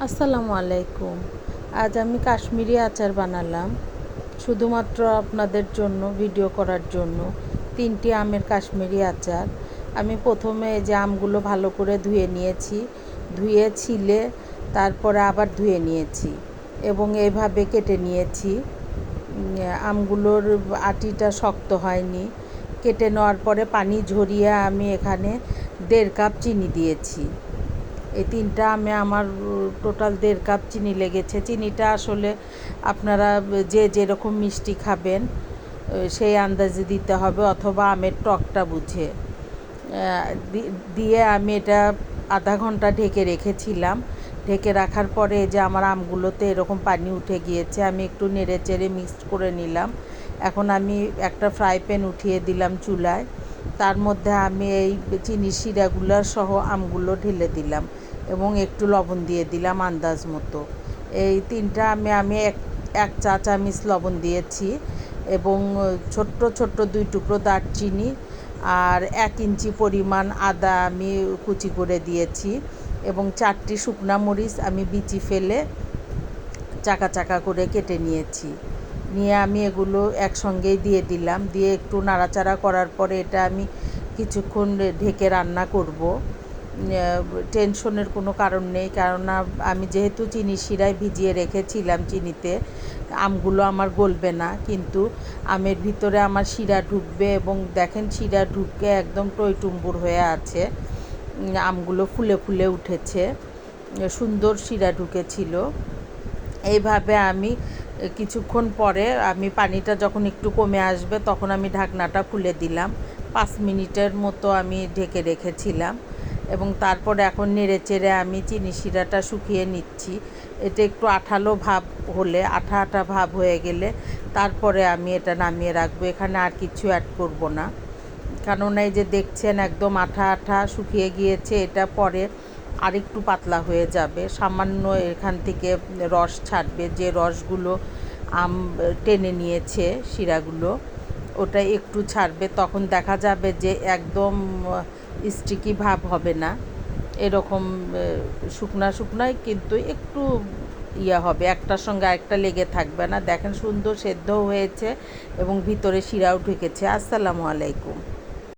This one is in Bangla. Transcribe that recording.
আসসালামু আলাইকুম। আজ আমি কাশ্মীরি আচার বানালাম শুধুমাত্র আপনাদের জন্য, ভিডিও করার জন্য। 3টি আমের কাশ্মীরি আচার। আমি প্রথমে এই যে আমগুলো ভালো করে ধুয়ে নিয়েছি, ধুয়ে ছিলে তারপরে আবার ধুয়ে নিয়েছি এবং এইভাবে কেটে নিয়েছি। আমগুলোর আটিটা শক্ত হয়নি। কেটে নেওয়ার পরে পানি ঝরিয়ে আমি এখানে 1.5 কাপ চিনি দিয়েছি। এই 3টা আমে আমার টোটাল 1.5 কাপ চিনি লেগেছে। চিনিটা আসলে আপনারা যে যেরকম মিষ্টি খাবেন সেই আন্দাজে দিতে হবে, অথবা আমের টকটা বুঝে। দিয়ে আমি এটা আধা ঘন্টা ঢেকে রেখেছিলাম। ঢেকে রাখার পরে যে আমার আমগুলোতে এরকম পানি উঠে গিয়েছে, আমি একটু নেড়ে চেড়ে মিক্সড করে নিলাম। এখন আমি একটা ফ্রাই প্যান উঠিয়ে দিলাম চুলায়। তার মধ্যে আমি এই চিনি শিরাগুলো সহ আমগুলো ঢেলে দিলাম এবং একটু লবণ দিয়ে দিলাম আন্দাজ মতো। এই 3টা আমি এক চা চামচ লবণ দিয়েছি এবং ছোট্ট ছোট্ট 2 টুকরো দারচিনি আর 1 ইঞ্চি পরিমাণ আদা আমি কুচি করে দিয়েছি এবং 4টি শুকনা মরিচ আমি বিচি ফেলে চাকা চাকা করে কেটে নিয়েছি। নিয়ে আমি এগুলো একসঙ্গেই দিয়ে দিলাম। দিয়ে একটু নাড়াচাড়া করার পরে এটা আমি কিছুক্ষণ ঢেকে রান্না করব। টেনশনের কোনো কারণ নেই, কেননা আমি যেহেতু চিনি শিরায় ভিজিয়ে রেখেছিলাম চিনিতে, আমগুলো আমার গলবে না, কিন্তু আমের ভিতরে আমার শিরা ঢুকবে এবং দেখেন শিরা ঢুকে একদম টইটুম্বুর হয়ে আছে। আমগুলো ফুলে ফুলে উঠেছে, সুন্দর শিরা ঢুকেছিল। এইভাবে আমি কিছুক্ষণ পরে আমি পানিটা যখন একটু কমে আসবে তখন আমি ঢাকনাটা খুলে দিলাম। 5 মিনিটের মতো আমি ঢেকে রেখেছিলাম এবং তারপর এখন নেড়ে চেড়ে আমি চিনি শিরাটা শুকিয়ে নিচ্ছি। এটা একটু আঠালো ভাব হলে, আঠা আঠা ভাব হয়ে গেলে তারপরে আমি এটা নামিয়ে রাখবো। এখানে আর কিছু অ্যাড করব না, কেননা এই যে দেখছেন একদম আঠা আঠা শুকিয়ে গিয়েছে। এটা পরে আরেকটু পাতলা হয়ে যাবে, সামান্য এখান থেকে রস ছাড়বে, যে রসগুলো আম টেনে নিয়েছে শিরাগুলো, ওটা একটু ছাড়বে। তখন দেখা যাবে যে একদম স্টিকি ভাব হবে না, এরকম শুকনা শুকনাই কিন্তু একটু হবে, একটার সঙ্গে আরেকটা লেগে থাকবে না। দেখেন সুন্দর সেদ্ধ হয়েছে এবং ভিতরে শিরাও ঢুকেছে। আসসালামু আলাইকুম।